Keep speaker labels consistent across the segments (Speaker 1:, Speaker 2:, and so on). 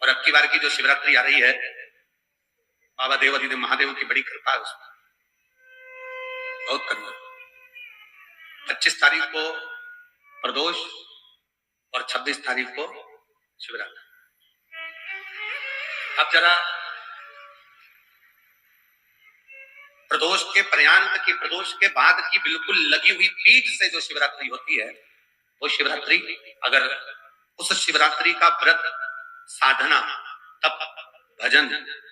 Speaker 1: और अब की बार की जो शिवरात्रि आ रही है, बाबा देवाधिदेव महादेव की बड़ी कृपा है उसमें, बहुत करना। 25 तारीख को प्रदोष और 26 तारीख को शिवरात्रि। अब जरा प्रदोष के पर्यांत की, प्रदोष के बाद की बिल्कुल लगी हुई पीठ से जो शिवरात्रि होती है, वो शिवरात्रि अगर उस शिवरात्रि का व्रत, साधना, तप, भजन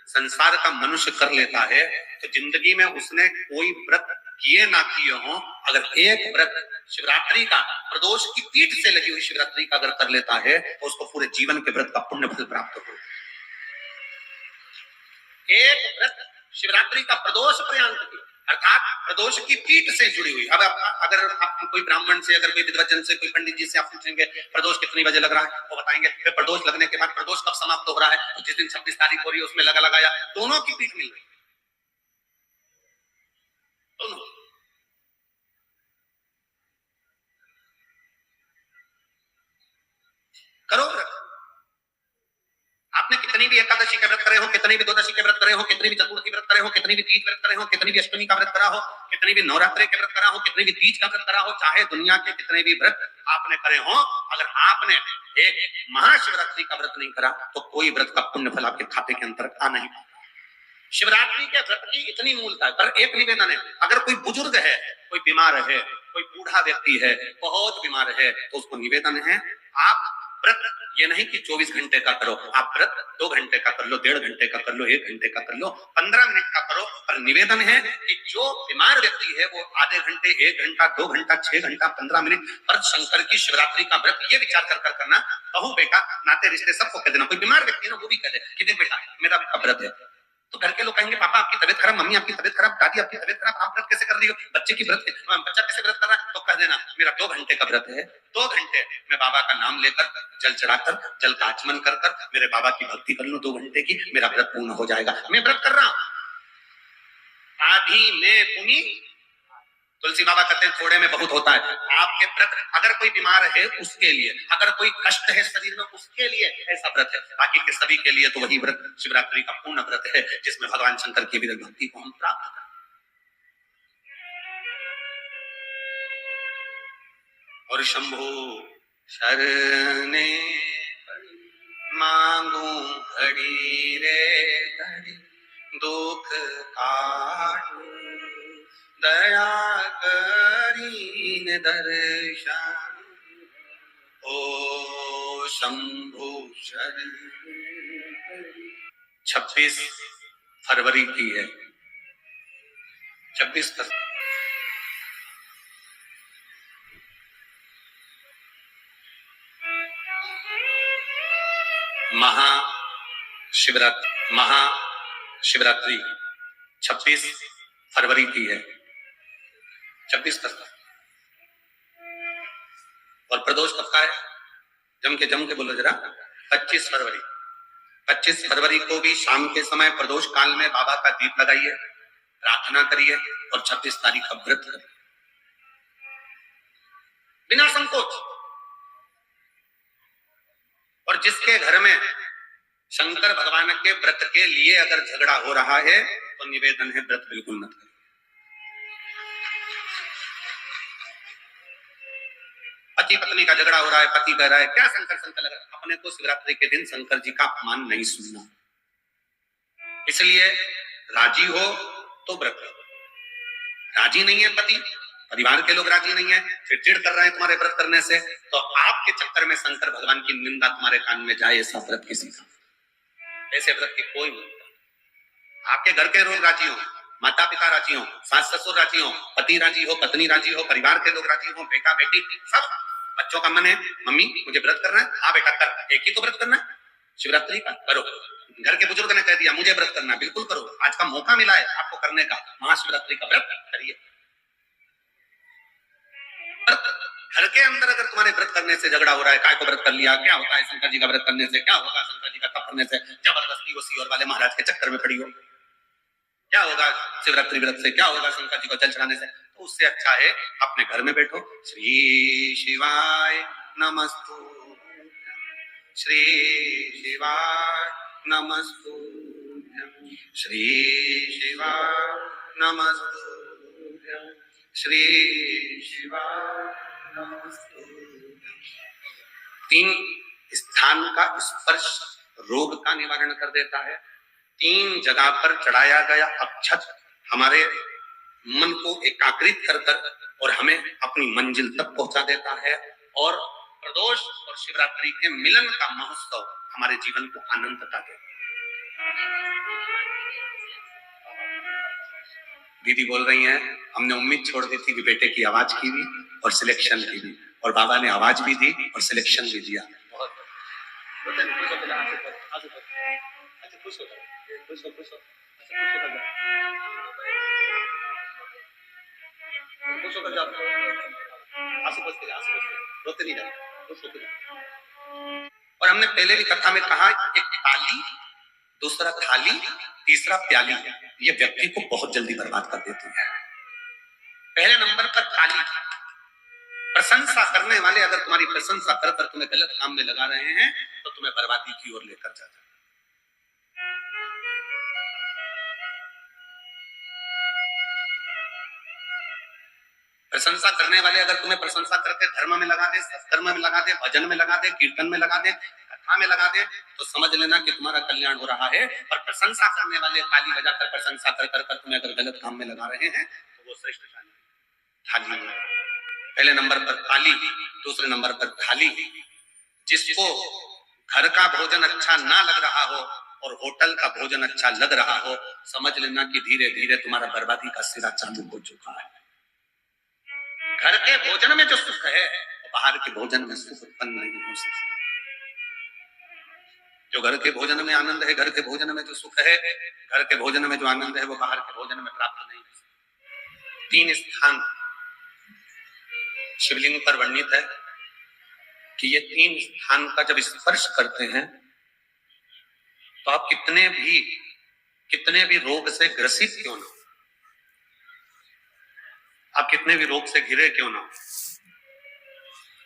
Speaker 1: संसार का मनुष्य कर लेता है तो जिंदगी में उसने कोई व्रत किए ना किए हो, अगर एक व्रत शिवरात्रि का, प्रदोष की पीठ से लगी हुई शिवरात्रि का अगर कर लेता है तो उसको पूरे जीवन के व्रत का पुण्य फल प्राप्त हो। एक व्रत शिवरात्रि का प्रदोष पर्यंत की, अर्थात प्रदोष की पीठ से जुड़ी हुई। अब अगर आप कोई ब्राह्मण से, अगर कोई विद्वजन से, कोई पंडित जी से आप पूछेंगे प्रदोष कितनी बजे लग रहा है, वो बताएंगे फिर प्रदोष लगने के बाद प्रदोष कब समाप्त हो रहा है, तो जिस दिन 26 तारीख हो रही है उसमें लगाया, दोनों की पीठ मिल रही, दोनों। करो व्रत। आपने कितनी भी एकादशी के व्रत करे हो, कितनी भी द्वादशी के व्रत करे हो, कितनी भी चतुर्थी व्रत करे हो, कितनी भी तीज व्रत करे हो, कितनी भी अष्टमी का व्रत करा हो, कितनी भी नवरात्रि के व्रत करा हो, कितनी भी तीज का व्रत करा हो, चाहे दुनिया के कितने भी व्रत आपने करे हो, अगर आपने एक महाशिवरात्रि का व्रत नहीं करा तो कोई व्रत का पुण्य फल आपके खाते के अंतर आ नहीं पाता। शिवरात्रि के व्रत की इतनी मूलता है। पर एक निवेदन है, अगर कोई बुजुर्ग है, कोई बीमार है, कोई बूढ़ा व्यक्ति है, बहुत बीमार है, तो उसको निवेदन है, आप व्रत ये नहीं कि 24 घंटे का करो, आप व्रत 2 घंटे का कर लो, 1.5 घंटे का कर लो, 1 घंटे का कर लो, 15 मिनट का करो, पर निवेदन है कि जो बीमार व्यक्ति है वो आधे घंटे, 1 घंटा, 2 घंटा, 6 घंटा, 15 मिनट पर शंकर की शिवरात्रि का व्रत ये विचार कर करना। बहू बेटा नाते रिश्ते सबको कह देना, कोई बीमार व्यक्ति ना वो भी कह दे कि देख बेटा मेरा व्रत है, तो घर के लोग कहेंगे पापा आपकी तबीयत खराब, मम्मी आपकी तबीयत खराब, दादी आपकी तबीयत खराब, आप व्रत कैसे कर रही हो, बच्चे की व्रत, बच्चा कैसे व्रत कर रहा है, तो कह देना मेरा 2 घंटे का व्रत है, 2 घंटे मैं बाबा का नाम लेकर, जल चढ़ाकर, जल का आचमन कर कर मेरे बाबा की भक्ति कर लूं 2 घंटे की, मेरा व्रत पूर्ण हो जाएगा, मैं व्रत कर रहा हूं। आधी में पुनी, तुलसी बाबा कहते हैं थोड़े में बहुत होता है। आपके व्रत अगर कोई बीमार है उसके लिए, अगर कोई कष्ट है शरीर में उसके लिए ऐसा व्रत है, बाकी के सभी के लिए तो वही व्रत शिवरात्रि का पूर्ण व्रत है जिसमें भगवान शंकर की विरल भक्ति को हम प्राप्त करें। और शंभो शरणे मांगू घड़ी रे घड़ी, दुख काटू दया करीन दर्शन, ओ शंभु शरण। 26 फरवरी की है, 26 महाशिवरात्रि 26 फरवरी की है, 26 तक। और प्रदोष कब का है, जम के बोलो जरा, 25 फरवरी। 25 फरवरी को भी शाम के समय प्रदोष काल में बाबा का दीप लगाइए, प्रार्थना करिए और 26 तारीख का व्रत करिए बिना संकोच। और जिसके घर में शंकर भगवान के व्रत के लिए अगर झगड़ा हो रहा है तो निवेदन है व्रत बिल्कुल मत करें। पति पत्नी का झगड़ा हो रहा है, पति कह रहा है क्या शंकर शंकर लग रहा है, अपने को शिवरात्रि के दिन शंकर जी का अपमान नहीं सुनना। इसलिए राजी हो तो व्रत करो, राजी नहीं है पति, परिवार के लोग राजी नहीं है, चिड़चिड़ कर रहे हैं तुम्हारे व्रत करने से, तो आपके चक्कर में शंकर भगवान की निंदा तुम्हारे कान में जाए ऐसा व्रत किसी का, ऐसे व्रत की कोई नहीं। आपके घर के लोग राजी हो, माता पिता राजी हो, सास ससुर राजी हो, पति राजी हो, पत्नी राजी हो, परिवार के लोग राजी हो, बेटा बेटी सब, बच्चों का मन है मम्मी मुझे व्रत करना है, हाँ बेटा कर, एक ही तो व्रत करना है शिवरात्रि का, करो। घर के बुजुर्ग ने कह दिया मुझे व्रत करना, बिल्कुल करो, आज का मौका मिला है आपको करने का, महाशिवरात्रि का व्रत करिए। घर के अंदर अगर तुम्हारे व्रत करने से झगड़ा हो रहा है, काय को व्रत कर लिया, क्या होता है शंकर जी का व्रत करने से, क्या होगा शंकर जी का तप करने से, जबरदस्ती वो सीहोर वाले महाराज के चक्कर में पड़ी हो, क्या होगा शिवरात्रि व्रत से, क्या होगा शंकर जी को जल चढ़ाने से, तो उससे अच्छा है अपने घर में बैठो, श्री शिवाय नमस्तु, श्री शिवाय नमस्तुभ्यं श्री शिवाय नमस्तुभ्यं श्री शिवाय नमस्तुभ्यं। 3 स्थान का स्पर्श रोग का निवारण कर देता है। 3 जगह पर चढ़ाया गया अक्षत हमारे मन को एकाग्रित कर कर और हमें अपनी मंजिल तक पहुंचा देता है। और प्रदोष और शिवरात्रि के मिलन का महोत्सव हमारे जीवन को आनंदता देता है। दीदी बोल रही हैं, हमने उम्मीद छोड़ दी थी कि बेटे की आवाज की भी और सिलेक्शन की भी, और बाबा ने आवाज भी दी और सिलेक्शन भी दिया। और हमने पहले भी कथा में कहा, एक ताली, दूसरा थाली, तीसरा प्याली, ये व्यक्ति को बहुत जल्दी बर्बाद कर देती है। पहले नंबर पर ताली, प्रशंसा करने वाले अगर तुम्हारी प्रशंसा कर कर तुम्हें गलत काम में लगा रहे हैं तो तुम्हें बर्बादी की ओर लेकर जाता है। प्रशंसा करने वाले अगर तुम्हें प्रशंसा करके धर्म में लगा दे, सत्कर्म में लगा दे, भजन में लगा दे, कीर्तन में लगा दे, कथा में लगा दे, तो समझ लेना कि तुम्हारा कल्याण हो रहा है। पर प्रशंसा करने वाले ताली बजाकर प्रशंसा कर कर कर तुम्हें अगर गलत काम में लगा रहे हैं तो वो श्रेष्ठ थाली में। पहले नंबर पर ताली, दूसरे नंबर पर थाली। जिसको घर का भोजन अच्छा ना लग रहा हो और होटल का भोजन अच्छा लग रहा हो, समझ लेना कि धीरे धीरे तुम्हारा बर्बादी का सिरा चालू हो चुका है। घर के भोजन में जो सुख है बाहर के भोजन में सुख उत्पन्न नहीं हो सकता। जो घर के भोजन में आनंद है, घर के भोजन में जो सुख है, घर के भोजन में जो आनंद है, वो बाहर के भोजन में प्राप्त नहीं हो सकता। 3 स्थान शिवलिंग पर वर्णित है कि ये 3 स्थान का जब स्पर्श करते हैं तो आप कितने भी रोग से ग्रसित क्यों ना, आप कितने भी रोग से घिरे क्यों ना,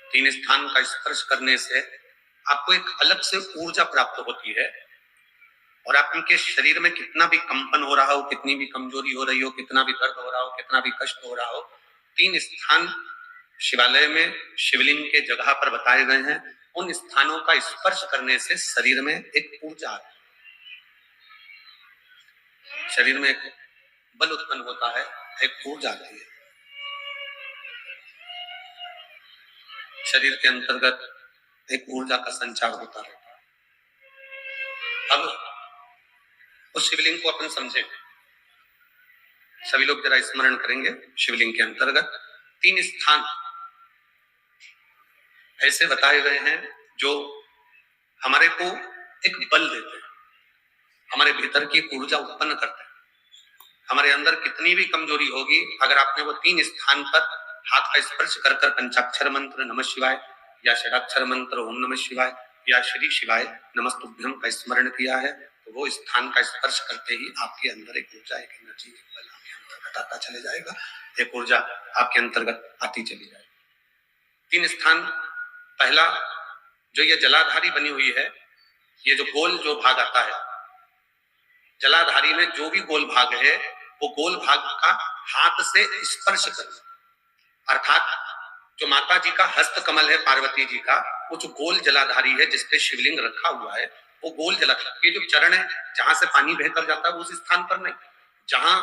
Speaker 1: 3 स्थान का स्पर्श करने से आपको एक अलग से ऊर्जा प्राप्त होती है। और आपके शरीर में कितना भी कंपन हो रहा हो, कितनी भी कमजोरी हो रही हो, कितना भी दर्द हो रहा हो, कितना भी कष्ट हो रहा हो, 3 स्थान शिवालय में शिवलिंग के जगह पर बताए गए हैं। उन स्थानों का स्पर्श करने से शरीर में एक ऊर्जा आती है, शरीर में एक बल उत्पन्न होता है, एक ऊर्जा आती है। शरीर के अंतर्गत एक ऊर्जा का संचार होता रहता है। अब उस शिवलिंग को अपन समझेंगे, सभी लोग जरा स्मरण करेंगे। शिवलिंग के अंतर्गत 3 स्थान ऐसे बताए गए हैं जो हमारे को एक बल देते हैं, हमारे भीतर की ऊर्जा उत्पन्न करते हैं। हमारे अंदर कितनी भी कमजोरी होगी, अगर आपने वो 3 स्थान पर हाथ का स्पर्श कर कर पंचाक्षर मंत्र नमः शिवाय या षडाक्षर मंत्र ओम नमः शिवाय या श्री शिवाय नमस्तुभ्यं का स्मरण किया है, तो वो स्थान का स्पर्श करते ही आपके अंदर एक ऊर्जा, एक एनर्जी, एक बल आपके अंतर्गत आता चले जाएगा, एक ऊर्जा आपके अंतर्गत आती चली जाएगी। 3 स्थान, पहला जो ये जलाधारी बनी हुई है, ये जो गोल जो भाग आता है, जलाधारी में जो भी गोल भाग है वो गोल भाग का हाथ से स्पर्श करना, अर्थात जो माता जी का हस्त कमल है, पार्वती जी का, वो जो गोल जलाधारी है जिसपे शिवलिंग रखा हुआ है, वो गोल जलाधारी, ये जो चरण है जहां से पानी बहकर जाता है उस स्थान पर नहीं, जहां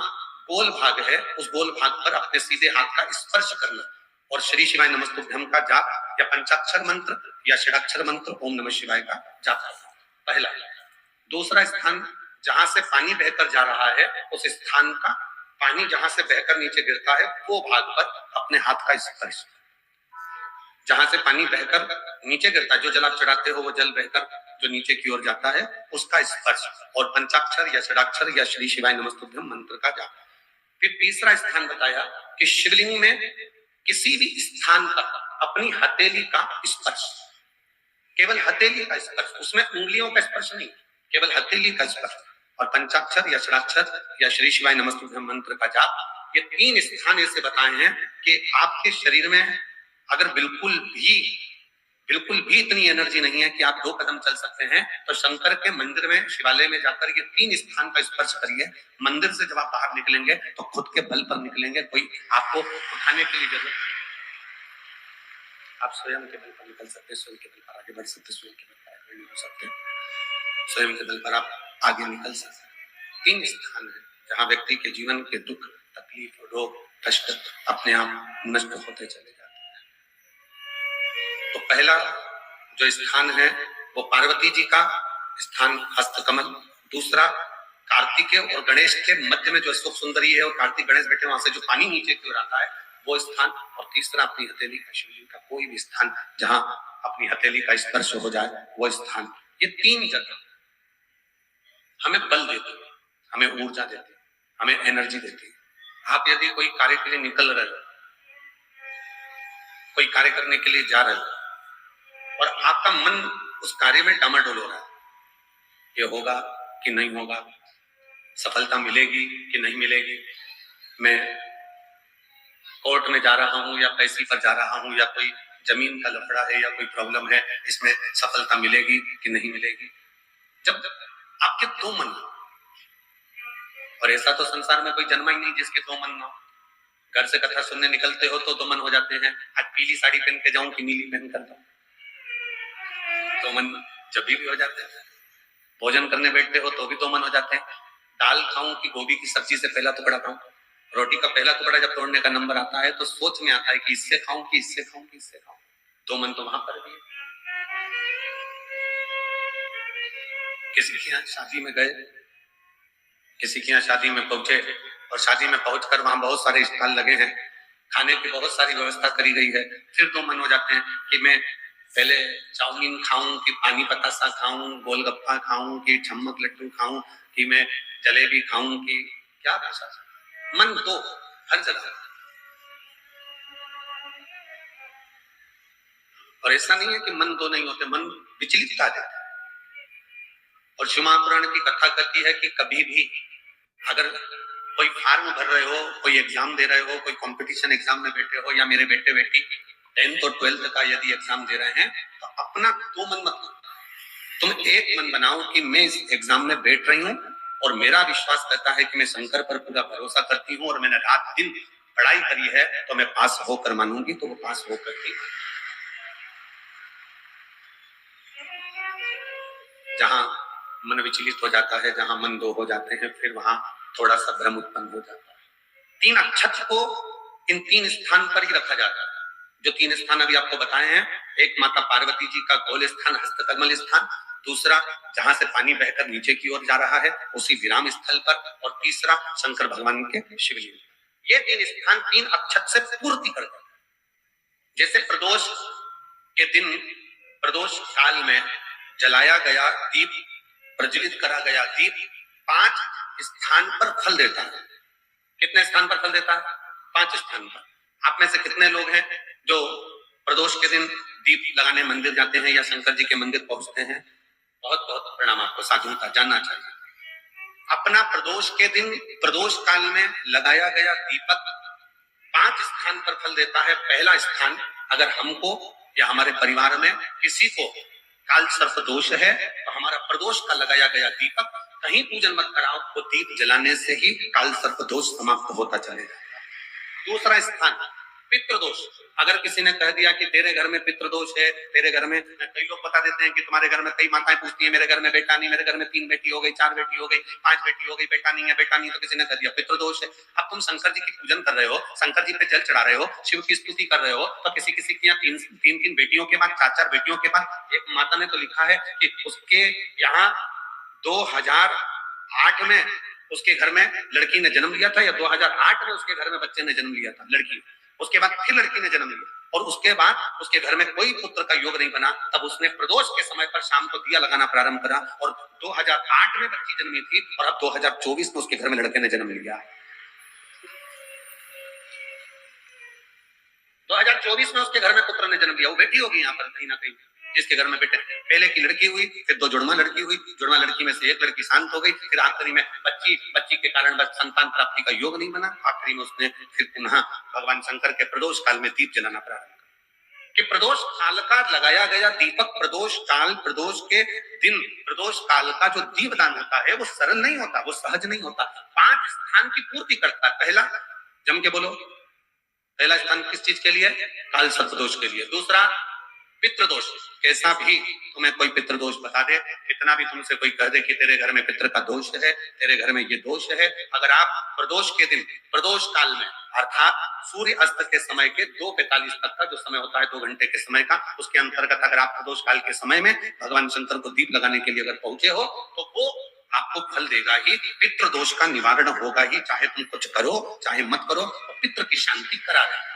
Speaker 1: गोल भाग है उस गोल भाग पर अपने सीधे हाथ का स्पर्श करना और श्री शिवाय नमस्तुभ्यं का जाप या पंचाक्षर मंत्र या षडाक्षर मंत्र ओम नमः शिवाय का जाप करना, पहला। दूसरा स्थान, जहां से पानी बहकर जा रहा है उस स्थान का, पानी जहां से बहकर नीचे गिरता है वो भाग पर अपने हाथ का स्पर्श, जहां से पानी बहकर नीचे गिरता है, जो जल आप चढ़ाते हो वो जल बहकर जो नीचे की ओर जाता है उसका स्पर्श, और पंचाक्षर या षडाक्षर या श्री शिवाय नमस्तुभ्यं मंत्र का जाप। फिर तीसरा स्थान बताया कि शिवलिंग में किसी भी स्थान पर अपनी हथेली का स्पर्श, केवल हथेली का स्पर्श, उसमें उंगलियों का स्पर्श नहीं, केवल हथेली का स्पर्श, और पंचाक्षर या षडाक्षर या श्री शिवाय नमस्तुभ्यं मंत्र का जाप। ये 3 स्थान ऐसे बताए हैं कि आपके शरीर में अगर बिल्कुल बिल्कुल भी इतनी एनर्जी नहीं है कि आप 2 कदम चल सकते हैं, तो शंकर के मंदिर में, शिवालय में जाकर ये 3 स्थान का स्पर्श करिए। मंदिर से जब आप बाहर निकलेंगे तो खुद के बल पर निकलेंगे, कोई आपको उठाने के लिए जरूरत नहीं। आप स्वयं के बल पर निकल सकते हैं, स्वयं के बल पर आगे बढ़ सकते हैं, स्वयं के बल पर आगे निकल सकते हैं, स्वयं के बल पर आप आगे निकल सकते हैं। 3 स्थान है जहां व्यक्ति के जीवन के दुख, तकलीफ, रोग, कष्ट अपने आप नष्ट होते चले जाते हैं। तो पहला जो स्थान है वो पार्वती जी का स्थान हस्तकमल, दूसरा कार्तिकेय और गणेश के मध्य में जो अशोक सुंदरी है और कार्तिक गणेश बैठे वहां से जो पानी नीचे की ओर आता है वो स्थान, और तीसरा अपनी हथेली का, शिवलिंग का कोई भी स्थान जहां अपनी हथेली का स्पर्श हो जाए वो स्थान। ये 3 जगह हमें बल देती है, हमें ऊर्जा देती है, हमें एनर्जी देती है। आप यदि कोई कार्य के लिए निकल रहे हो, कोई कार्य करने के लिए जा रहे हो और आपका मन उस कार्य में डामाडोल हो रहा है, ये होगा कि नहीं होगा, सफलता मिलेगी कि नहीं मिलेगी, मैं कोर्ट में जा रहा हूं या पैसे पर जा रहा हूं, या कोई जमीन का लफड़ा है या कोई प्रॉब्लम है, इसमें सफलता मिलेगी कि नहीं मिलेगी। जब आपके 2 मन, और ऐसा तो संसार में कोई जन्मा ही नहीं जिसके 2 मन ना हो। घर से कथा सुनने निकलते हो तो 2 मन हो जाते हैं, आज पीली साड़ी पहन के जाऊं कि नीली पहन कर जाऊं, 2 मन जब भी हो जाते हैं। भोजन करने बैठते हो तो भी 2 मन हो जाते हैं, दाल खाऊं कि गोभी की सब्जी से पहला टुकड़ा खाऊं, रोटी का पहला टुकड़ा जब तोड़ने का नंबर आता है तो सोच में आता है कि इससे खाऊं कि इससे खाऊं कि इससे खाऊं। 2 मन तो वहां पर भी है। किसी के यहाँ शादी में गए, किसी के यहाँ शादी में पहुंचे और शादी में पहुंचकर वहां बहुत सारे स्टॉल लगे हैं, खाने की बहुत सारी व्यवस्था करी गई है, फिर 2 मन हो जाते हैं कि मैं पहले चाउमीन खाऊं कि पानी पतासा खाऊं, गोलगप्पा खाऊं कि छम्मक लड्डू खाऊं कि मैं जलेबी खाऊं कि क्या पैसा। मन 2 हर जगह। और ऐसा नहीं है कि मन 2 नहीं होते, मन विचलित आ जाता है। और शिव महापुराण की कथा कहती है कि कभी भी अगर कोई फॉर्म भर रहे हो, कोई एग्जाम दे रहे हो, कोई कंपटीशन एग्जाम में बैठे हो, या मेरे बेटे बेटी 10th और 12th का यदि एग्जाम दे रहे हैं, तो अपना 2 मन मत, तुम एक मन बनाओ कि मैं इस एग्जाम में बैठ रही हूं और मेरा विश्वास कहता है कि मैं शंकर पर पूरा भरोसा करती हूँ और मैंने रात दिन पढ़ाई करी है तो मैं पास होकर मानूंगी, तो वो पास होकर ही। जहां मन विचलित हो जाता है, जहां मन 2 हो जाते हैं, फिर वहां थोड़ा सा भ्रम उत्पन्न हो जाता है। 3 अक्षत को इन 3 स्थान पर ही रखा जाता है। जो 3 स्थान अभी आपको बताए हैं, एक माता पार्वती जी का गोल स्थान हस्तकमल स्थान, दूसरा जहां से पानी बहकर नीचे की ओर जा रहा है उसी विराम स्थल पर, और तीसरा शंकर भगवान के शिवलिंग। ये 3 स्थान 3 अक्षत से पूर्ति करते हैं। जैसे प्रदोष के दिन, प्रदोष काल में जलाया गया दीप, प्रज्वलित करा गया दीप 5 स्थान पर फल देता है। कितने स्थान पर फल देता है? 5 स्थान पर। आप में से कितने लोग हैं जो प्रदोष के दिन दीप लगाने मंदिर जाते हैं या शंकर जी के मंदिर पहुंचते हैं? बहुत बहुत प्रणाम, आपको साधुता जानना चाहिए। अपना प्रदोष के दिन, प्रदोष काल में लगाया गया दीपक 5 स्थान पर फल देता है। पहला स्थान, अगर हमको या हमारे परिवार में किसी को काल सर्प दोष है तो हमारा प्रदोष का लगाया गया दीपक कहीं पूजन मत कराओ, वो दीप जलाने से ही काल सर्प दोष समाप्त होता चलेगा। दूसरा स्थान पितृदोष, अगर किसी ने कह दिया कि तेरे घर में पितृदोष है, तेरे घर में, कई लोग बता देते हैं कि तुम्हारे घर में, कई माताएं पूछती हैं मेरे घर में बेटा नहीं, मेरे घर में 3 बेटी हो गई, 4 बेटी हो गई, 5 बेटी हो गई, बेटा नहीं है, बेटा नहीं, तो किसी ने कह दिया पितृदोष है। अब तुम शंकर जी की पूजन कर रहे हो, शंकर जी पे जल चढ़ा रहे हो, शिव की स्तुति कर रहे हो, तो किसी किसी की यहाँ 3 बेटियों के बाद, 4 बेटियों के बाद, एक माता ने तो लिखा है कि उसके यहाँ 2008 में उसके घर में लड़की ने जन्म लिया था, या 2008 में उसके घर में बच्चे ने जन्म लिया था, लड़की। उसके बाद फिर लड़की ने जन्म लिया और उसके बाद उसके घर में कोई पुत्र का योग नहीं बना, तब उसने प्रदोष के समय पर शाम को दिया लगाना प्रारंभ करा, और 2008 में बच्ची जन्मी थी और अब 2024 में उसके घर में लड़के ने जन्म लिया। 2024 में उसके घर में पुत्र ने जन्म लिया, वो बेटी होगी यहाँ पर कहीं ना कहीं, जिसके घर में बेटे, पहले की लड़की हुई, फिर 2 जुड़वा लड़की हुई, जुड़वा लड़की में से एक लड़की शांत हो गई, फिर आखिरी में बच्ची के कारण बस संतान प्राप्ति का योग नहीं बना, आखिरी में उसने फिर पुनः भगवान शंकर के प्रदोष काल में दीप जलाना प्रारंभ किया। कि प्रदोष काल का लगाया गया दीपक प्रदोष काल, प्रदोष के दिन, प्रदोष काल का जो दीपदान होता है वो सरल नहीं होता, वो सहज नहीं होता। 5 स्थान की पूर्ति करता है। पहला, जम के बोलो, पहला स्थान किस चीज के लिए? काल सर्पदोष के लिए। दूसरा, पितृदोष। कैसा भी तुम्हें कोई पितृदोष बता दे, कितना भी तुमसे कोई कह दे कि तेरे घर में पितृ का दोष है, तेरे घर में ये दोष है, अगर आप प्रदोष के दिन, प्रदोष काल में, अर्थात सूर्य अस्त के समय के 2:45 तक का जो समय होता है, 2 घंटे के समय का, उसके अंतर्गत अगर आप प्रदोष काल के समय में भगवान शंकर को दीप लगाने के लिए अगर पहुंचे हो तो वो आपको फल देगा ही, पितृदोष का निवारण होगा ही, चाहे तुम कुछ करो चाहे मत करो, तो पितृ की शांति करा देगा।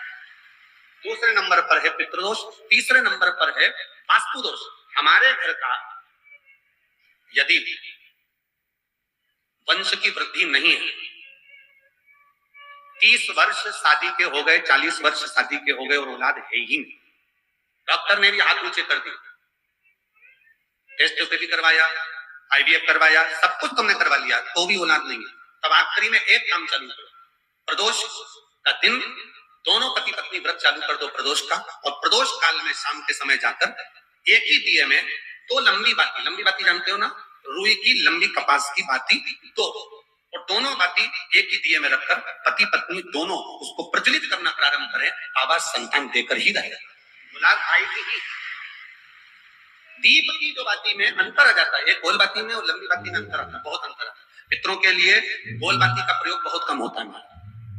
Speaker 1: दूसरे नंबर पर है पितृदोष। तीसरे नंबर पर है वास्तु दोष। हमारे घर का यदि वंश की वृद्धि नहीं है, 30 वर्ष शादी के हो गए, 40 वर्ष शादी के हो गए और औलाद है ही नहीं, डॉक्टर ने भी हाथ नीचे कर दिया, टेस्ट भी करवाया, IVF करवाया, सब कुछ तुमने करवा लिया, तो भी औलाद नहीं है, तब आखिरी में एक काम चालू करो, प्रदोष का दिन दोनों पति पत्नी व्रत चालू कर दो प्रदोष का, और प्रदोष काल में शाम के समय जाकर एक ही दिए में 2 लंबी बाती जानते हो ना, रुई की लंबी कपास की बाती 2, और दोनों बाती एक ही दिए में रखकर पति पत्नी दोनों उसको प्रज्वलित करना प्रारंभ करें, आवाज संतान देकर ही रहेगा, औलाद आएगी ही। दीप की जो बाती में अंतर आ जाता है, गोल बाती में और लंबी बाती में अंतर आता है, बहुत अंतर आता है। पितरों के लिए गोल बाती का प्रयोग बहुत कम होता है,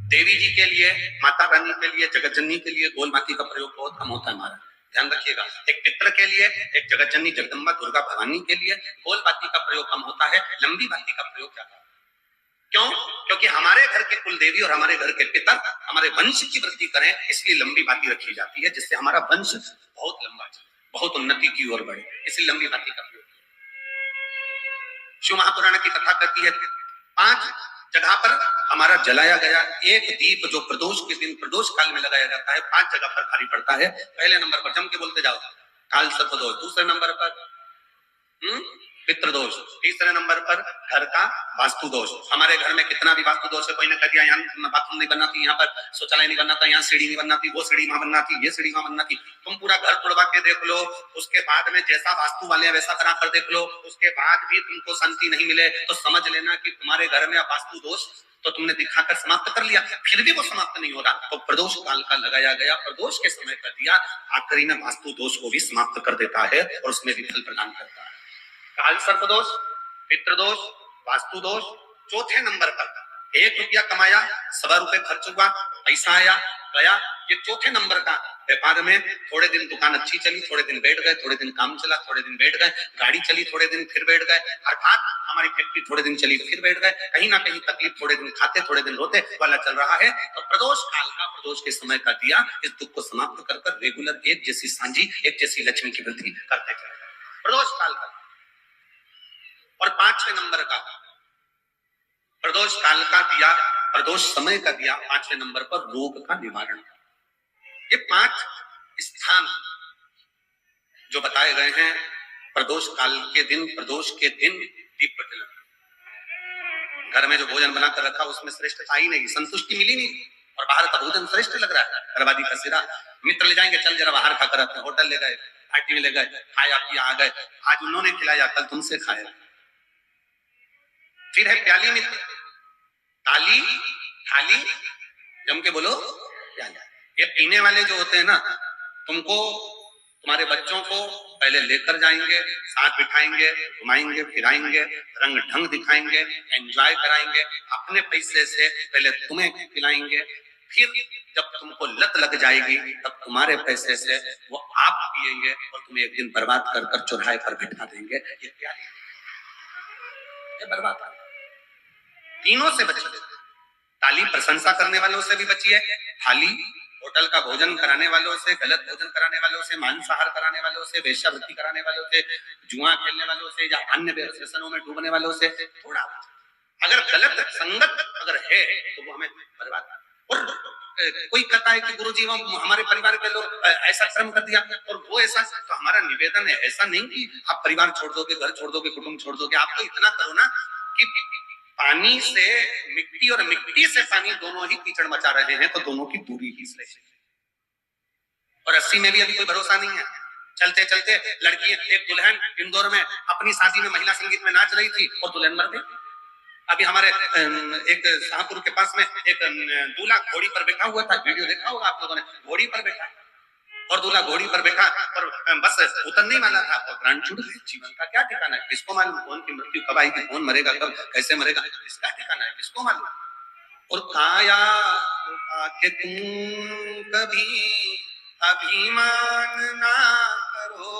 Speaker 1: देवी जी के लिए, माता रानी के लिए, जगत जननी के लिए गोल बाती का प्रयोग बहुत कम होता है हमारा, ध्यान रखिएगा। एक पितर के लिए, एक जगत जननी जगदम्बा दुर्गा भवानी के लिए गोल बाती का प्रयोग कम होता है, लंबी बाती का प्रयोग ज्यादा। क्यों? क्योंकि हमारे घर के कुल देवी और हमारे घर के पितर हमारे वंश की वृद्धि करें, इसलिए लंबी बाती रखी जाती है, जिससे हमारा वंश बहुत लंबा चले, बहुत उन्नति की ओर बढ़े, इसलिए लंबी बाती का प्रयोग। शिव महापुराण की कथा कहती है 5 जगह पर हमारा जलाया गया एक दीप जो प्रदोष के दिन प्रदोष काल में लगाया जाता है, 5 जगह पर भारी पड़ता है। पहले नंबर पर, जम के बोलते जाओ, काल सर्पदोष। दूसरे नंबर पर पितृदोष। तीसरे नंबर पर घर का वास्तु दोष। हमारे घर में कितना भी वास्तु दोष है, कोई ने कह दिया यहाँ बाथरूम नहीं बनना थी, यहाँ पर शौचालय नहीं बनना था, यहाँ सीढ़ी नहीं बनना थी, वो सीढ़ी वहां बनना थी, ये सीढ़ी वहां बनना थी, तुम पूरा घर तोड़वा के देख लो, उसके बाद में जैसा वास्तु वाले हैं वैसा करा कर देख लो, उसके बाद भी तुमको शांति नहीं मिले तो समझ लेना कि तुम्हारे घर में वास्तु दोष तो तुमने दिखाकर समाप्त कर लिया, फिर भी वो समाप्त नहीं हो रहा, तो प्रदोष काल का लगाया गया प्रदोष के समय कर दिया, आखिरी में वास्तु दोष को भी समाप्त कर देता है और उसमें भी फल प्रदान करता है। काल सर्पदोष, पितृदोष, वास्तु दोष। चौथे नंबर पर 1 रुपया कमाया, 1.25 रुपए खर्च हुआ, पैसा आया गया, ये चौथे नंबर का व्यापार में थोड़े दिन दुकान अच्छी चली, थोड़े दिन बैठ गए, थोड़े दिन काम चला, थोड़े दिन बैठ गए, गाड़ी चली, थोड़े दिन फिर बैठ गए, अर्थात हमारी फैक्ट्री थोड़े दिन चली फिर बैठ गए, कहीं ना कहीं तकलीफ, थोड़े दिन खाते थोड़े दिन रोते वाला चल रहा है। तो प्रदोष काल का, प्रदोष के समय का दिया इस दुख को समाप्त कर रेगुलर एक जैसी सांझी, एक जैसी लक्ष्मी की वृद्धि करते चले प्रदोष काल का। और 5वें नंबर का प्रदोष काल का दिया, प्रदोष समय का दिया, 5वें नंबर पर रोग का निवारण। ये 5 स्थान जो बताए गए हैं प्रदोष काल के दिन, प्रदोष के दिन दीप प्रज्वलन। घर में जो भोजन बनाकर रखा उसमें श्रेष्ठता ही नहीं, संतुष्टि मिली नहीं, और बाहर का भोजन श्रेष्ठ लग रहा है, बर्बादी का सिरा। मित्र ले जाएंगे, चल जरा बाहर खाकर आते हैं, होटल ले गए, पार्टी में ले गए, खाया पिया आ गए, आज उन्होंने खिलाया कल तुमसे खाया। फिर है प्याली मित्र, ताली, थाली, जम के बोलो प्याला। ये पीने वाले जो होते हैं ना, तुमको तुम्हारे बच्चों को पहले लेकर जाएंगे, साथ बिठाएंगे, घुमाएंगे, फिराएंगे, रंग ढंग दिखाएंगे, एंजॉय कराएंगे, अपने पैसे से पहले तुम्हें खिलाएंगे, फिर जब तुमको लत लग जाएगी तब तुम्हारे पैसे से वो आप पिएंगे और तुम्हें एक दिन बर्बाद कर कर चौराहे पर बिठा देंगे। ये प्याली, ये बर्बाद कर, तीनों से बचिए। ताली प्रशंसा करने वालों से भी बचिए, थाली होटल का भोजन कराने वालों से, गलत भोजन कराने वालों से, मांसाहार कराने वालों से, वेश्यावृत्ति कराने वालों से, जुआ खेलने वालों से या अन्य व्यसनों में डूबने वालों से थोड़ा। अगर गलत संगत अगर है तो वो हमें बर्बाद। और कोई कहता है कि गुरुजी हमारे परिवार के लोग ऐसा कर्म कर दिया और वो ऐसा, तो हमारा निवेदन है ऐसा नहीं कि आप परिवार छोड़ दोगे, घर छोड़ दोगे, कुटुंब छोड़ दोगे, आप तो इतना करो ना कि पानी से मिट्टी और मिट्टी से पानी दोनों ही कीचड़ मचा रहे हैं तो दोनों की दूरी ही श्रेष्ठ। और 80 में भी अभी कोई भरोसा नहीं है। चलते चलते लड़की, एक दुल्हन इंदौर में अपनी शादी में महिला संगीत में नाच रही थी और दुल्हन मर गई। अभी हमारे एक शाहपुर के पास में एक दूल्हा घोड़ी पर बैठा हुआ था, वीडियो देखा होगा आप लोगों ने, घोड़ी पर बैठा और दूल्हा घोड़ी पर बैठा और बस उतरने वाला था और प्राण छूट गए। जीवन का क्या ठिकाना है, किसको मालूम कौन की मृत्यु कब आएगी, कौन मरेगा कब, कैसे मरेगा, इसका ठिकाना है, किसको मालूम। और काया के तुम कभी अभिमान ना करो,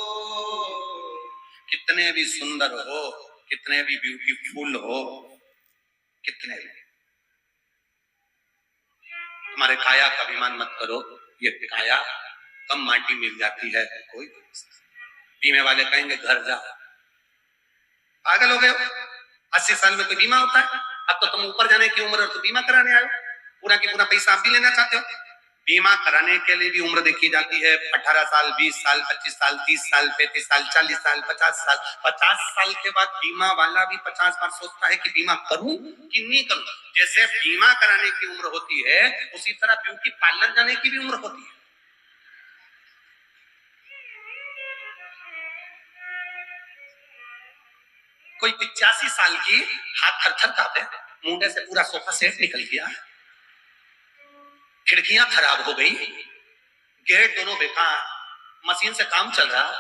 Speaker 1: कितने भी सुंदर हो, कितने भी ब्यूटीफुल हो, कितने भी, तुम्हारे काया का अभिमान मत करो। ये काया कम माटी मिल जाती है, कोई बीमे वाले कहेंगे घर जा, पागल हो गए। 80 साल में कोई बीमा होता है? अब तो तुम ऊपर जाने की उम्र और तो बीमा कराने आए, पूरा की पूरा पैसा आप भी लेना चाहते हो। बीमा कराने के लिए भी उम्र देखी जाती है, 18 साल, 20 साल, 25 साल, 30 साल, 35 साल, 40 साल, 50 साल। 50 साल के बाद बीमा वाला भी 50 बार सोचता है कि बीमा करूं कि नहीं करूं। जैसे बीमा कराने की उम्र होती है, उसी तरह ब्यूटी पार्लर जाने की भी उम्र होती है। कोई 85 साल की, हाथ थर-थर कांपे, मुंडे से पूरा सोफा सेट निकल गया, खिड़कियां खराब हो गई, गेट दोनों बेकार, मशीन से काम चल रहा,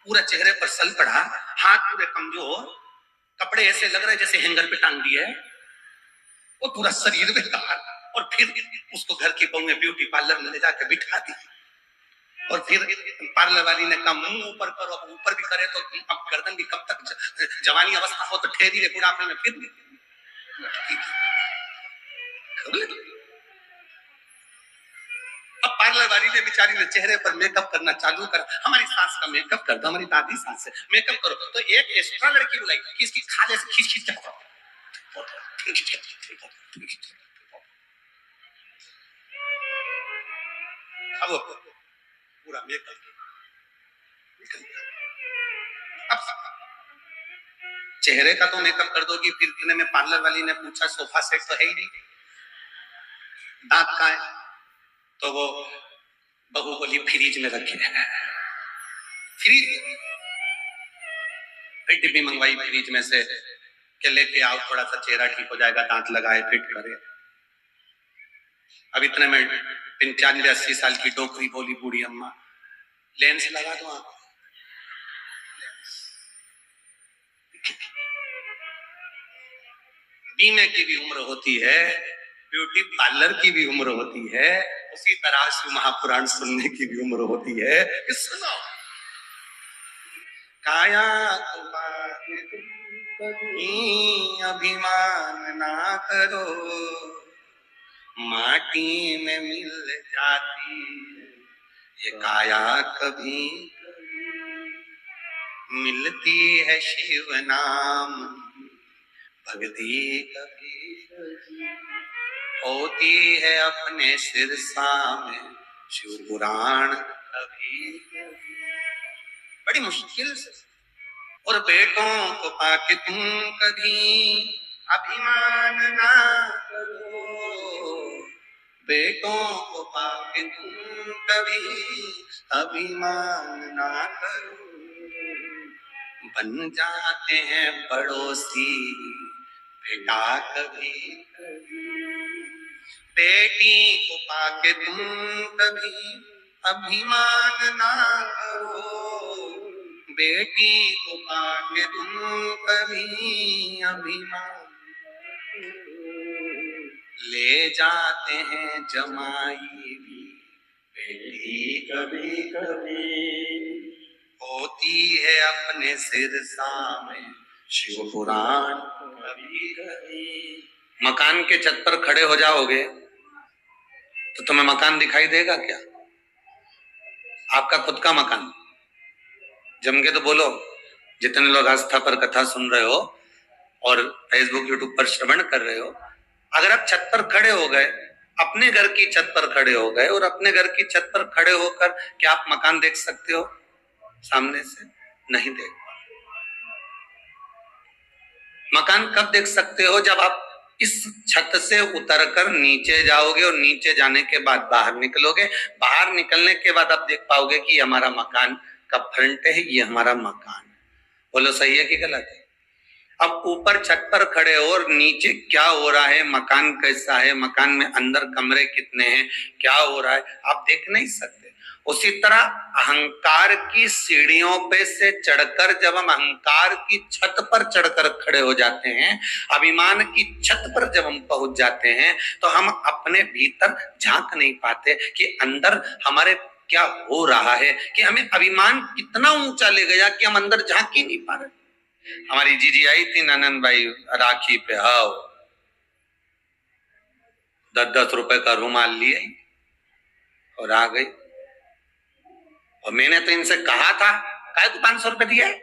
Speaker 1: पूरा चेहरे पर सल पड़ा, हाथ पूरे कमजोर, कपड़े ऐसे लग रहे जैसे हैंगर पे टांग दिए, और पूरा शरीर बेकार। और फिर उसको घर की बहू ने ब्यूटी पार्लर में ले जाकर बिठा दी और फिर पार्लर वाली ने कहा मुंह ऊपर करो। अब ऊपर भी करे तो अब गर्दन भी कब तक, जवानी अवस्था हो तो ठहरी रहे, बुढ़ापे में फिर अब पार्लर वाली ने बेचारी ने चेहरे पर मेकअप करना चालू करा। हमारी सास का मेकअप कर दो, हमारी दादी सास से मेकअप करो, तो एक एक्स्ट्रा लड़की बुलाई कि इसकी खाले से खींच खींच के अब पूरा मेकअप निकल गया। अब चेहरे का तो मेकअप कर दोगी, फिर इतने में पार्लर वाली ने पूछा सोफा सेट तो है ही नहीं, दांत का है, तो वो बहू बोली फ्रीज में रखे। फ्रीज, फिर डिब्बी मंगवाई फ्रीज में से के लेके आओ, थोड़ा सा चेहरा ठीक हो जाएगा, दांत लगाए फिट करे। अब इतने में 95-80 साल की डोकरी बोली बूढ़ी अम्मा, लेंस लगा दो आप। बीमे की भी उम्र होती है, ब्यूटी पार्लर की भी उम्र होती है, उसी तरह से महापुराण सुनने की भी उम्र होती है। सुनो, काया अभिमान ना करो, माटी में मिल जाती ये काया कभी मिलती है शिव नाम, भक्ति कभी होती है अपने सिरसा में, शिव पुराण कभी बड़ी मुश्किल से। और बेटों को पाके तुम कभी अभिमान ना करो, बेटों को पाके तुम कभी अभिमान ना करो, बन जाते हैं पड़ोसी बेटा कभी कभी, बेटी को पाके तुम कभी अभिमान ना करो, बेटी को पाके तुम कभी अभिमान ले जाते हैं जमाई भी बेटी कभी कभी होती है अपने सिरसा में, शिव पुराण कभी कभी। मकान के छत पर खड़े हो जाओगे तो तुम्हें मकान दिखाई देगा क्या? आपका खुद का मकान? जम के तो बोलो, जितने लोग आस्था पर कथा सुन रहे हो और फेसबुक यूट्यूब पर श्रवण कर रहे हो, अगर आप छत पर खड़े हो गए, अपने घर की छत पर खड़े हो गए और अपने घर की छत पर खड़े होकर क्या आप मकान देख सकते हो? सामने से नहीं देख। मकान कब देख सकते हो? जब आप इस छत से उतरकर नीचे जाओगे और नीचे जाने के बाद बाहर निकलोगे। बाहर निकलने के बाद आप देख पाओगे कि हमारा मकान का फ्रंट है, ये हमारा मकान है। बोलो सही है कि गलत है? अब ऊपर छत पर खड़े हो और नीचे क्या हो रहा है, मकान कैसा है, मकान में अंदर कमरे कितने हैं, क्या हो रहा है, आप देख नहीं सकते। उसी तरह अहंकार की सीढ़ियों पे से चढ़कर जब हम अहंकार की छत पर चढ़कर खड़े हो जाते हैं, अभिमान की छत पर जब हम पहुंच जाते हैं, तो हम अपने भीतर झांक नहीं पाते कि अंदर हमारे क्या हो रहा है, कि हमें अभिमान कितना ऊंचा ले गया कि हम अंदर झांक ही नहीं पा रहे। हमारी जीजी आई थी ननन भाई राखी पे, हाउ 10-10 रुपए का रुमाल लिए और आ गई। और मैंने तो इनसे कहा था, काहे को 500 रुपए दिया है,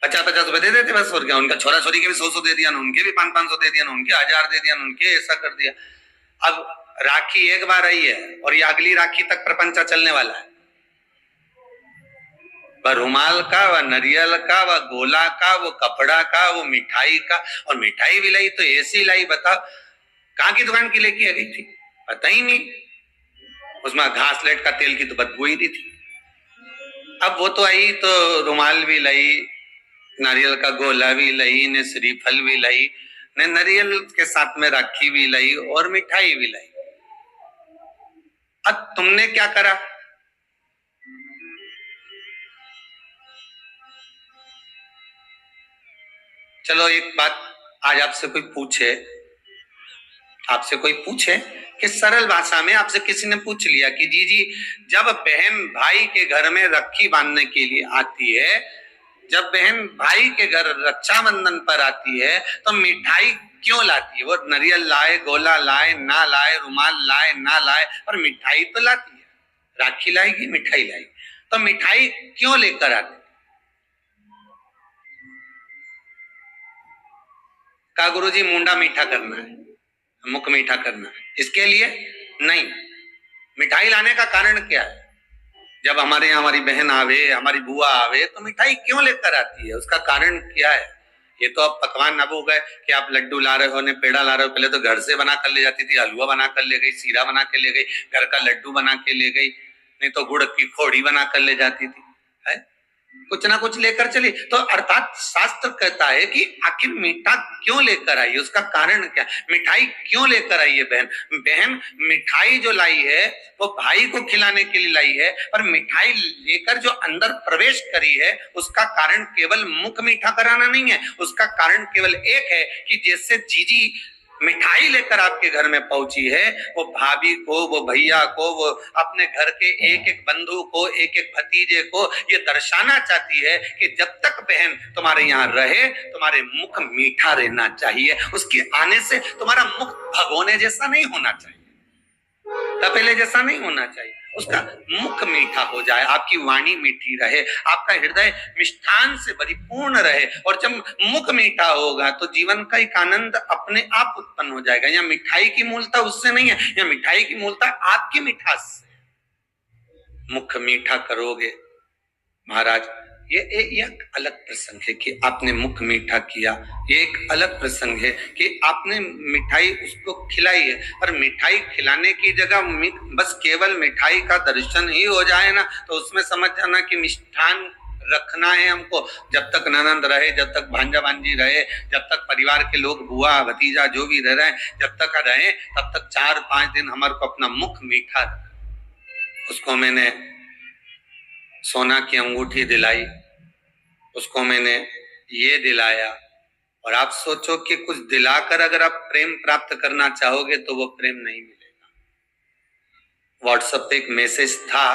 Speaker 1: 50-50 रुपए दे देते बस, और क्या। उनका छोरा छोरी के भी 100-100 दे दिया, उनके भी 500-500 दे दिया, उनके 1000 दे दिया, उनके ऐसा कर दिया। अब राखी एक बार आई है और ये अगली राखी तक प्रपंचा चलने वाला है। वह रुमाल का, वह नरियल का, वह गोला का, वो कपड़ा का, वो मिठाई का। और मिठाई भी लाई तो ऐसी लाई, बताओ कहाँ की दुकान की लेके आ गई थी, पता ही नहीं। उसमें घासलेट का तेल की तो बदबू ही नहीं थी। अब वो तो आई तो रुमाल भी लाई, नारियल का गोला भी लाई ने, श्रीफल भी लाई ने, नारियल के साथ में राखी भी लाई और मिठाई भी लाई। अब तुमने क्या करा? चलो एक बात आज आपसे कोई पूछे कि सरल भाषा में आपसे किसी ने पूछ लिया कि जी जब बहन भाई के घर में राखी बांधने के लिए आती है, जब बहन भाई के घर रक्षाबंधन पर आती है तो मिठाई क्यों लाती है? वो नारियल लाए, गोला लाए ना लाए, रुमाल लाए ना लाए, पर मिठाई तो लाती है। राखी लाएगी, मिठाई लाएगी, तो मिठाई क्यों लेकर आती? का गुरुजी मुंडा मीठा करना है, मुख मीठा करना है, इसके लिए नहीं। मिठाई लाने का कारण क्या है? जब हमारे यहाँ हमारी बहन आवे, हमारी बुआ आवे, तो मिठाई क्यों लेकर आती है, उसका कारण क्या है? ये तो अब पकवान अब हो गए कि आप लड्डू ला रहे हो ने पेड़ा ला रहे हो। पहले तो घर से बना कर ले जाती थी, हलवा बना कर ले गई, सीरा बना के ले गई, घर का लड्डू बना के ले गई, नहीं तो गुड़ की खोड़ी बना कर ले जाती थी, है? कुछ ना कुछ लेकर चली। तो अर्थात शास्त्र कहता है कि आखिर मीठा क्यों लेकर आई, उसका कारण क्या, मिठाई क्यों लेकर आई है बहन मिठाई जो लाई है वो भाई को खिलाने के लिए लाई है, पर मिठाई लेकर जो अंदर प्रवेश करी है उसका कारण केवल मुख मीठा कराना नहीं है, उसका कारण केवल एक है कि जैसे जीजी मिठाई लेकर आपके घर में पहुंची है, वो भाभी को, वो भैया को, वो अपने घर के एक एक बंधु को, एक एक भतीजे को ये दर्शाना चाहती है कि जब तक बहन तुम्हारे यहाँ रहे तुम्हारे मुख मीठा रहना चाहिए, उसके आने से तुम्हारा मुख भगोने जैसा नहीं होना चाहिए, तपेले जैसा नहीं होना चाहिए, उसका मुख मीठा हो जाए, आपकी वाणी मीठी रहे, आपका हृदय मिष्ठान से परिपूर्ण रहे। और जब मुख मीठा होगा तो जीवन का एक आनंद अपने आप उत्पन्न हो जाएगा। या मिठाई की मूलता उससे नहीं है, या मिठाई की मूलता आपकी मिठास से। मुख मीठा करोगे महाराज, ये एक अलग प्रसंग है कि आपने मुख मीठा किया, ये एक अलग प्रसंग है कि आपने मिठाई उसको खिलाई है। पर मिठाई खिलाने की जगह बस केवल मिठाई का दर्शन ही हो जाए ना, तो उसमें समझ जाना कि मिष्ठान रखना है हमको। जब तक ननंद रहे, जब तक भांजा भांजी रहे, जब तक परिवार के लोग बुआ भतीजा जो भी रह रहे हैं, जब तक रहे तब तक 4-5 दिन हमारे को अपना मुख मीठा रखा। उसको मैंने सोना की अंगूठी दिलाई, उसको मैंने ये दिलाया, और आप सोचो कि कुछ दिलाकर अगर आप प्रेम प्राप्त करना चाहोगे तो वो प्रेम नहीं मिलेगा। व्हाट्सएप पे एक मैसेज था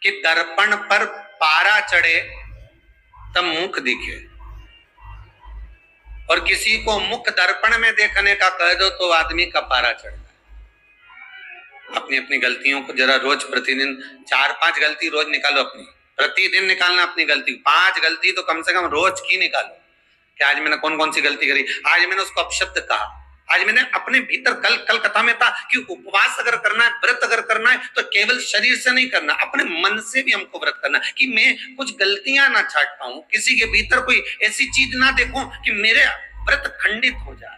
Speaker 1: कि दर्पण पर पारा चढ़े तब मुख दिखे, और किसी को मुख दर्पण में देखने का कह दो तो आदमी का पारा चढ़ जाए। अपनी अपनी गलतियों को जरा रोज प्रतिदिन 4-5 गलती रोज निकालो, अपनी प्रतिदिन निकालना अपनी गलती, 5 गलती तो कम से कम रोज की निकालो कि आज मैंने कौन कौन सी गलती करी, आज मैंने उसको अपशब्द कहा, आज मैंने अपने भीतर कल कथा में था कि उपवास अगर करना है, व्रत अगर करना है तो केवल शरीर से नहीं करना, अपने मन से भी हमको व्रत करना कि मैं कुछ गलतियां ना छाट पाऊं, किसी के भीतर कोई ऐसी चीज ना देखूं कि मेरे व्रत खंडित हो जाए,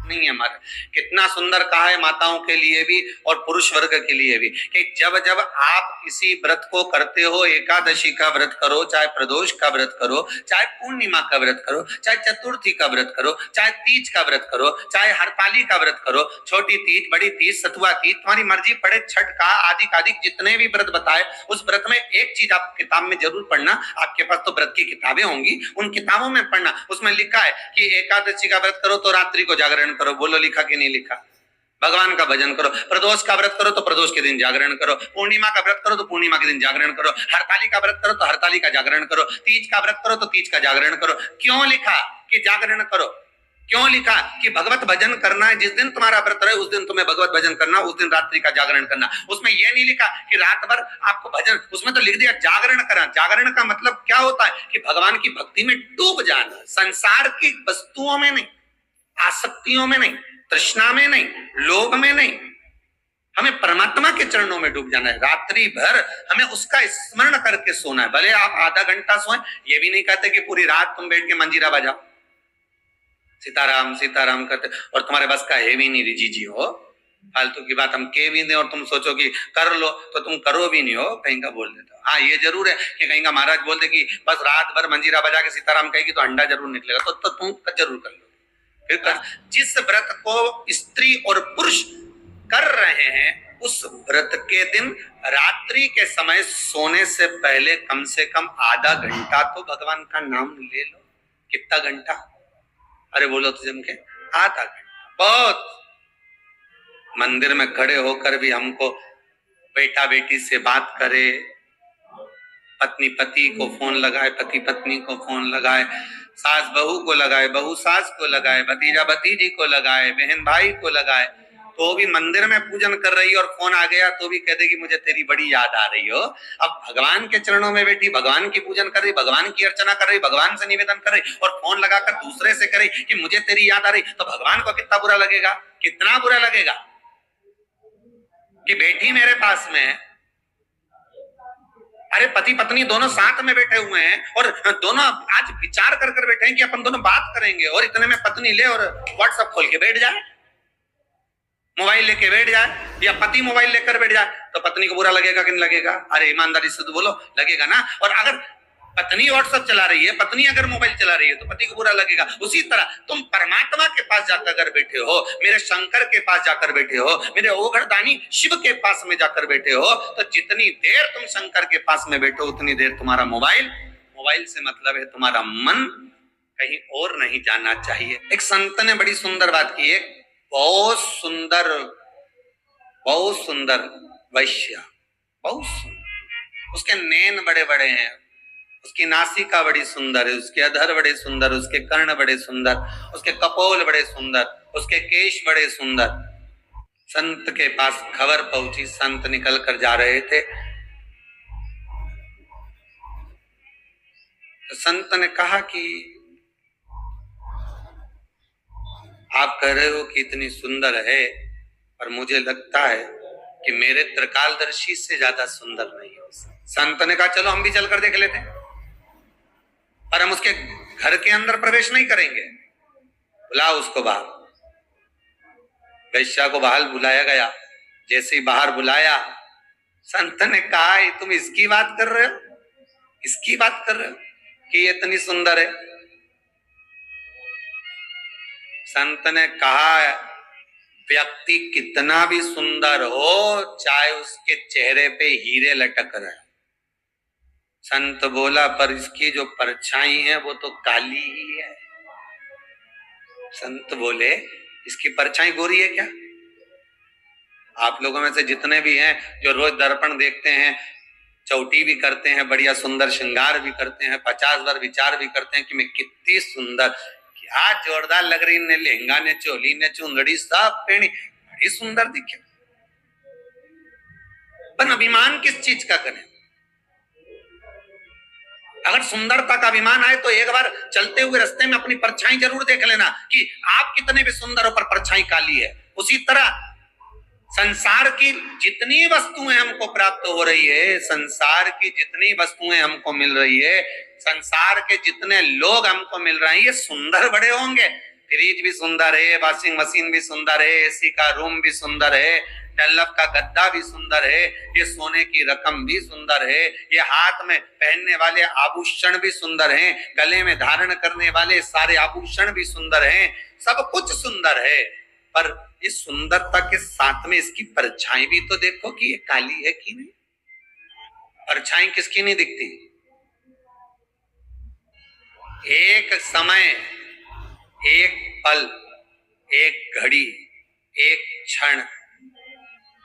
Speaker 1: नहीं है हमारा। कितना सुंदर कहा है माताओं के लिए भी और पुरुष वर्ग के लिए भी कि जब जब आप किसी व्रत को करते हो, एकादशी का व्रत करो, चाहे प्रदोष का व्रत करो, चाहे पूर्णिमा का व्रत करो, चाहे चतुर्थी का व्रत करो, चाहे तीज का व्रत करो, चाहे हरताली का व्रत करो, छोटी तीज, बड़ी तीज, सतुआ तीज, तुम्हारी मर्जी पड़े, छठ का आदि जितने भी व्रत बताए, उस व्रत में एक चीज आप किताब में जरूर पढ़ना। आपके पास तो व्रत की किताबें होंगी, उन किताबों में पढ़ना। उसमें लिखा है कि एकादशी का व्रत करो तो रात्रि को जागरण करो। बोलो लिखा कि नहीं लिखा? भगवान का भजन करो। प्रदोष का व्रत करो तो प्रदोष के दिन जागरण करो। पूर्णिमा का व्रत करो तो पूर्णिमा के दिन जागरण करो। हरताली का व्रत करो तो हरताली का जागरण करो। तीज का व्रत करो तो तीज का जागरण करो। क्यों लिखा कि जागरण करो? क्यों लिखा कि भगवत भजन करना है? जिस दिन तुम्हारा व्रत रहे उस दिन तुम्हें भगवत भजन करना, उस दिन रात्रि का जागरण करना। उसमें यह नहीं लिखा कि रात भर आपको भजन, उसमें तो लिख दिया जागरण करना। जागरण का मतलब क्या होता है कि भगवान की भक्ति में डूब जाना, संसार की वस्तुओं में नहीं, आसक्तियों में नहीं, तृष्णा में नहीं, लोभ में नहीं, हमें परमात्मा के चरणों में डूब जाना है। रात्रि भर हमें उसका स्मरण करके सोना है। भले आप आधा घंटा सोएं, ये भी नहीं कहते कि पूरी रात तुम बैठ के मंजीरा बजाओ, सीताराम सीताराम करते और तुम्हारे बस का है भी नहीं रिजी जी हो। फालतू की बात हम के भी दें और तुम सोचो कि कर लो तो तुम करो भी नहीं हो, कहीं का बोल देते हो। हाँ ये जरूर है कि कहीं का महाराज बोल दे कि बस रात भर मंजीरा बजा के सीताराम कहेगी तो अंडा जरूर निकलेगा, तो तुम जरूर कर लो। फिर कर। जिस व्रत को स्त्री और पुरुष कर रहे हैं उस व्रत के दिन रात्रि के समय सोने से पहले कम से कम आधा घंटा तो भगवान का नाम ले लो। कितना घंटा? अरे बोलो तो जम के आधा घंटा बहुत। मंदिर में खड़े होकर भी हमको बेटा बेटी से बात करे, पत्नी पति को फोन लगाए, पति पत्नी को फोन लगाए, सास बहू को लगाए, बहू सास को लगाए, भतीजा भतीजी को लगाए, बहन भाई को लगाए, तो भी मंदिर में पूजन कर रही और फोन आ गया तो भी कह देगी मुझे तेरी बड़ी याद आ रही हो। अब भगवान के चरणों में बैठी भगवान की पूजन कर रही, भगवान की अर्चना कर रही, भगवान से निवेदन कर रही और फोन लगाकर दूसरे से करे कि मुझे तेरी याद आ रही, तो भगवान को कितना बुरा लगेगा? कितना बुरा लगेगा कि बेटी मेरे पास में है। अरे पति पत्नी दोनों साथ में बैठे हुए हैं और दोनों आज विचार कर कर बैठे हैं कि अपन दोनों बात करेंगे, और इतने में पत्नी ले और व्हाट्सएप खोल के बैठ जाए, मोबाइल लेके बैठ जाए, या पति मोबाइल लेकर बैठ जाए, तो पत्नी को बुरा लगेगा कि नहीं लगेगा? अरे ईमानदारी से तो बोलो, लगेगा ना। और अगर पत्नी व्हाट्सएप चला रही है, पत्नी अगर मोबाइल चला रही है तो पति को बुरा लगेगा। उसी तरह तुम परमात्मा के पास जाकर अगर बैठे हो, मेरे शंकर के पास जाकर बैठे हो, मेरे ओघड़दानी शिव के पास में जाकर बैठे हो, तो जितनी देर तुम शंकर के पास में बैठो उतनी देर तुम्हारा मोबाइल से मतलब है तुम्हारा मन कहीं और नहीं जाना चाहिए। एक संत ने बड़ी सुंदर बात की, एक बहुत सुंदर वैश्य, बहुत सुंदर, उसके नैन बड़े बड़े हैं, उसकी नासिका बड़ी सुंदर है, उसके अधर बड़े सुंदर, उसके कर्ण बड़े सुंदर, उसके कपोल बड़े सुंदर, उसके केश बड़े सुंदर। संत के पास खबर पहुंची, संत निकल कर जा रहे थे, तो संत ने कहा कि आप कह रहे हो कि इतनी सुंदर है, पर मुझे लगता है कि मेरे त्रिकालदर्शी से ज्यादा सुंदर नहीं हो। संत ने कहा चलो हम भी चलकर देख लेते हैं, पर हम उसके घर के अंदर प्रवेश नहीं करेंगे, बुलाओ उसको बाहर। वैश्या को बाहर बुलाया गया। जैसे ही बाहर बुलाया, संत ने कहा तुम इसकी बात कर रहे हो, इसकी बात कर रहे हो कि ये इतनी सुंदर है? संत ने कहा व्यक्ति कितना भी सुंदर हो, चाहे उसके चेहरे पे हीरे लटक रहे। संत बोला पर इसकी जो परछाई है वो तो काली ही है। संत बोले इसकी परछाई गोरी है क्या? आप लोगों में से जितने भी हैं जो रोज दर्पण देखते हैं, चौटी भी करते हैं, बढ़िया सुंदर श्रृंगार भी करते हैं, 50 बार विचार भी करते हैं कि मैं कितनी सुंदर, क्या जोरदार लग रही, ने लहंगा ने चोली ने चुंदड़ी सब पहनी, बड़ी सुंदर दिखे, पर अभिमान किस चीज का करें? अगर सुंदरता का अभिमान आए तो एक बार चलते हुए रास्ते में अपनी परछाई जरूर देख लेना कि आप कितने भी सुंदर हो पर परछाई काली है। उसी तरह संसार की जितनी वस्तुएं हमको प्राप्त हो रही है, संसार की जितनी वस्तुएं हमको मिल रही है, संसार के जितने लोग हमको मिल रहे हैं ये सुंदर बड़े होंगे। फ्रिज भी सुंदर है, वॉशिंग मशीन भी सुंदर है, एसी का रूम भी सुंदर है, डल्लफ का गद्दा भी सुंदर है, ये सोने की रकम भी सुंदर है, ये हाथ में पहनने वाले आभूषण भी सुंदर हैं, गले में धारण करने वाले सारे आभूषण भी सुंदर हैं, सब कुछ सुंदर है। पर इस सुंदरता के साथ में इसकी परछाई भी तो देखो कि ये काली है कि नहीं। परछाई किसकी नहीं दिखती। एक समय, एक पल, एक घड़ी, एक क्षण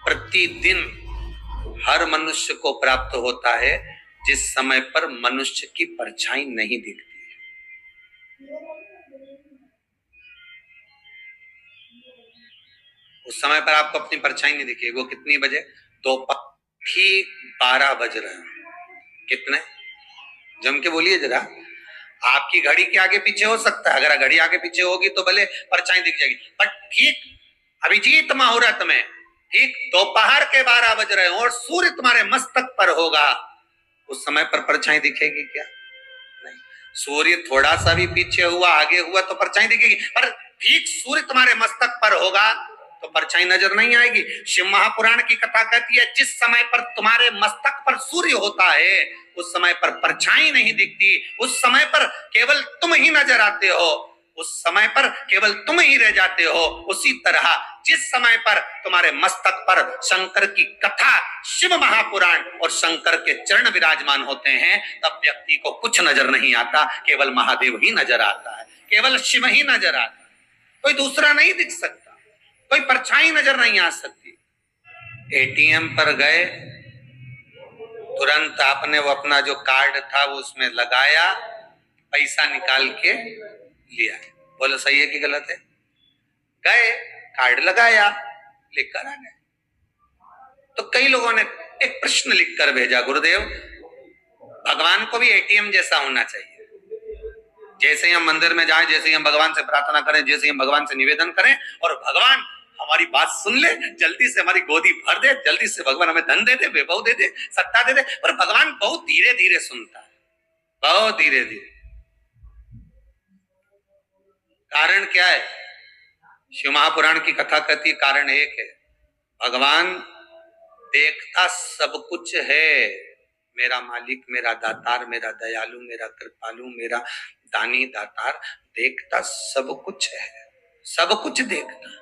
Speaker 1: प्रतिदिन हर मनुष्य को प्राप्त होता है जिस समय पर मनुष्य की परछाई नहीं दिखती है। उस समय पर आपको अपनी परछाई नहीं दिखेगी। वो कितनी बजे? दोपहर ठीक 12 बज रहे हैं। कितने? जम के बोलिए जरा। आपकी घड़ी के आगे पीछे हो सकता है, अगर घड़ी आगे पीछे होगी तो भले परछाई दिख जाएगी, पर ठीक अभिजीत मुहूर्त में ठीक दोपहर के 12 बज रहे हो और सूर्य तुम्हारे मस्तक पर होगा, उस समय पर परछाई दिखेगी क्या? नहीं। सूर्य थोड़ा सा भी पीछे हुआ, आगे हुआ तो परछाई दिखेगी, पर ठीक सूर्य तुम्हारे मस्तक पर होगा तो परछाई नजर नहीं आएगी। शिव महापुराण की कथा कहती है जिस समय पर तुम्हारे मस्तक पर सूर्य होता है उस समय पर परछाई नहीं दिखती, उस समय पर केवल तुम ही नजर आते हो, उस समय पर केवल तुम ही रह जाते हो। उसी तरह जिस समय पर तुम्हारे मस्तक पर शंकर की कथा, शिव महापुराण और शंकर के चरण विराजमान होते हैं तब व्यक्ति को कुछ नजर नहीं आता, केवल महादेव ही नजर आता है, केवल शिव ही नजर आता है, कोई दूसरा नहीं दिख सकता, कोई परछाई नजर नहीं आ सकती। एटीएम पर गए, तुरंत आपने वो अपना जो कार्ड था वो उसमें लगाया, पैसा निकाल के लिया। बोलो सही है कि गलत है? गए, कार्ड लगाया, लेकर आ गए। तो कई लोगों ने एक प्रश्न लिखकर भेजा, गुरुदेव भगवान को भी एटीएम जैसा होना चाहिए। जैसे ही हम मंदिर में जाएं, जैसे ही हम भगवान से प्रार्थना करें, जैसे ही हम भगवान से निवेदन करें और भगवान हमारी बात सुन ले, जल्दी से हमारी गोदी भर दे, जल्दी से भगवान हमें धन दे दे, वैभव दे दे, सत्ता दे दे, पर भगवान बहुत धीरे धीरे सुनता है, बहुत धीरे धीरे। कारण क्या है? शिव महापुराण की कथा कहती है कारण एक है, भगवान देखता सब कुछ है, मेरा मालिक, मेरा दातार, मेरा दयालु, मेरा कृपालु, मेरा दानी दातार देखता सब कुछ है, सब कुछ देखता।